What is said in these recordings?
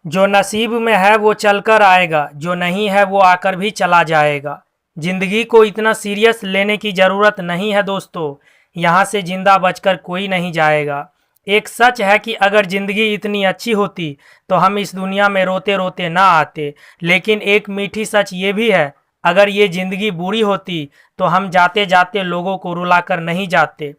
जो नसीब में है वो चलकर आएगा, जो नहीं है वो आकर भी चला जाएगा। जिंदगी को इतना सीरियस लेने की ज़रूरत नहीं है दोस्तों, यहाँ से जिंदा बचकर कोई नहीं जाएगा। एक सच है कि अगर ज़िंदगी इतनी अच्छी होती तो हम इस दुनिया में रोते रोते ना आते, लेकिन एक मीठी सच ये भी है, अगर ये ज़िंदगी बुरी होती तो हम जाते जाते लोगों को रुलाकर नहीं जाते।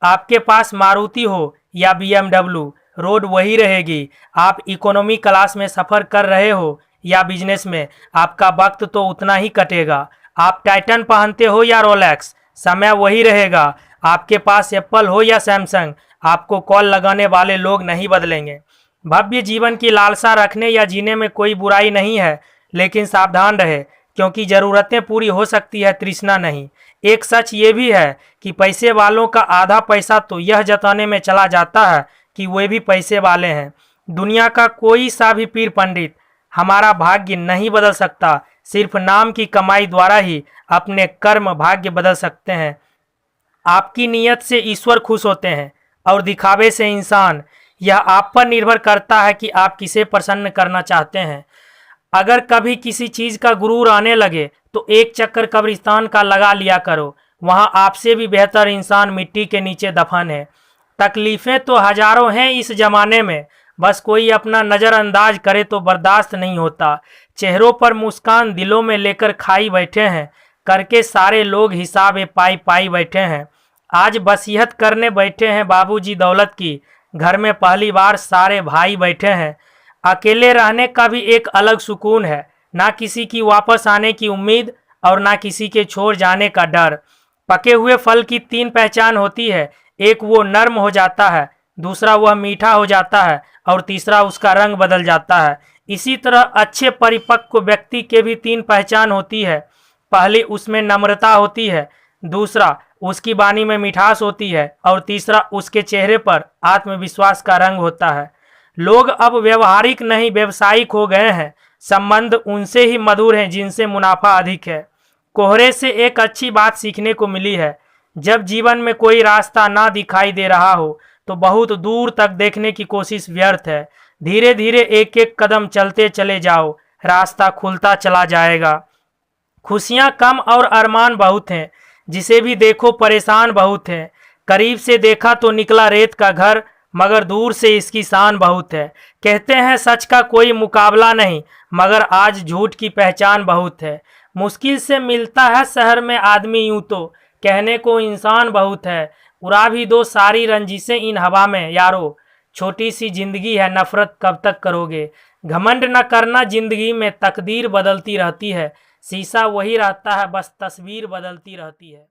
आपके पास मारुति हो या BMW, रोड वही रहेगी। आप इकोनॉमी क्लास में सफ़र कर रहे हो या बिजनेस में, आपका वक्त तो उतना ही कटेगा। आप टाइटन पहनते हो या रोलेक्स, समय वही रहेगा। आपके पास एप्पल हो या सैमसंग, आपको कॉल लगाने वाले लोग नहीं बदलेंगे। भव्य जीवन की लालसा रखने या जीने में कोई बुराई नहीं है, लेकिन सावधान रहे, क्योंकि ज़रूरतें पूरी हो सकती है, तृष्णा नहीं। एक सच ये भी है कि पैसे वालों का आधा पैसा तो यह जताने में चला जाता है कि वे भी पैसे वाले हैं। दुनिया का कोई सा भी पीर पंडित हमारा भाग्य नहीं बदल सकता, सिर्फ नाम की कमाई द्वारा ही अपने कर्म भाग्य बदल सकते हैं। आपकी नीयत से ईश्वर खुश होते हैं और दिखावे से इंसान। यह आप पर निर्भर करता है कि आप किसे प्रसन्न करना चाहते हैं। अगर कभी किसी चीज़ का गुरूर आने लगे तो एक चक्कर कब्रिस्तान का लगा लिया करो, वहाँ आपसे भी बेहतर इंसान मिट्टी के नीचे दफन है। तकलीफ़ें तो हजारों हैं इस ज़माने में, बस कोई अपना नज़रअंदाज करे तो बर्दाश्त नहीं होता। चेहरों पर मुस्कान दिलों में लेकर खाई बैठे हैं, करके सारे लोग हिसाब पाई पाई बैठे हैं। आज वसीयत करने बैठे हैं बाबूजी दौलत की, घर में पहली बार सारे भाई बैठे हैं। अकेले रहने का भी एक अलग सुकून है, ना किसी की वापस आने की उम्मीद और ना किसी के छोड़ जाने का डर। पके हुए फल की तीन पहचान होती है, एक वो नर्म हो जाता है, दूसरा वह मीठा हो जाता है और तीसरा उसका रंग बदल जाता है। इसी तरह अच्छे परिपक्व व्यक्ति के भी तीन पहचान होती है। पहली उसमें नम्रता होती है, दूसरा उसकी वाणी में मिठास होती है और तीसरा उसके चेहरे पर आत्मविश्वास का रंग होता है। लोग अब व्यवहारिक नहीं व्यवसायिक हो गए हैं। संबंध उनसे ही मधुर हैं जिनसे मुनाफा अधिक है। कोहरे से एक अच्छी बात सीखने को मिली है, जब जीवन में कोई रास्ता ना दिखाई दे रहा हो तो बहुत दूर तक देखने की कोशिश व्यर्थ है। धीरे धीरे एक एक कदम चलते चले जाओ, रास्ता खुलता चला जाएगा। खुशियाँ कम और अरमान बहुत हैं, जिसे भी देखो परेशान बहुत हैं। करीब से देखा तो निकला रेत का घर, मगर दूर से इसकी शान बहुत है। कहते हैं सच का कोई मुकाबला नहीं, मगर आज झूठ की पहचान बहुत है। मुश्किल से मिलता है शहर में आदमी, यूं तो कहने को इंसान बहुत है। उड़ा भी दो सारी रंजिशें इन हवा में यारो, छोटी सी जिंदगी है नफरत कब तक करोगे। घमंड न करना जिंदगी में, तकदीर बदलती रहती है, शीशा वही रहता है बस तस्वीर बदलती रहती है।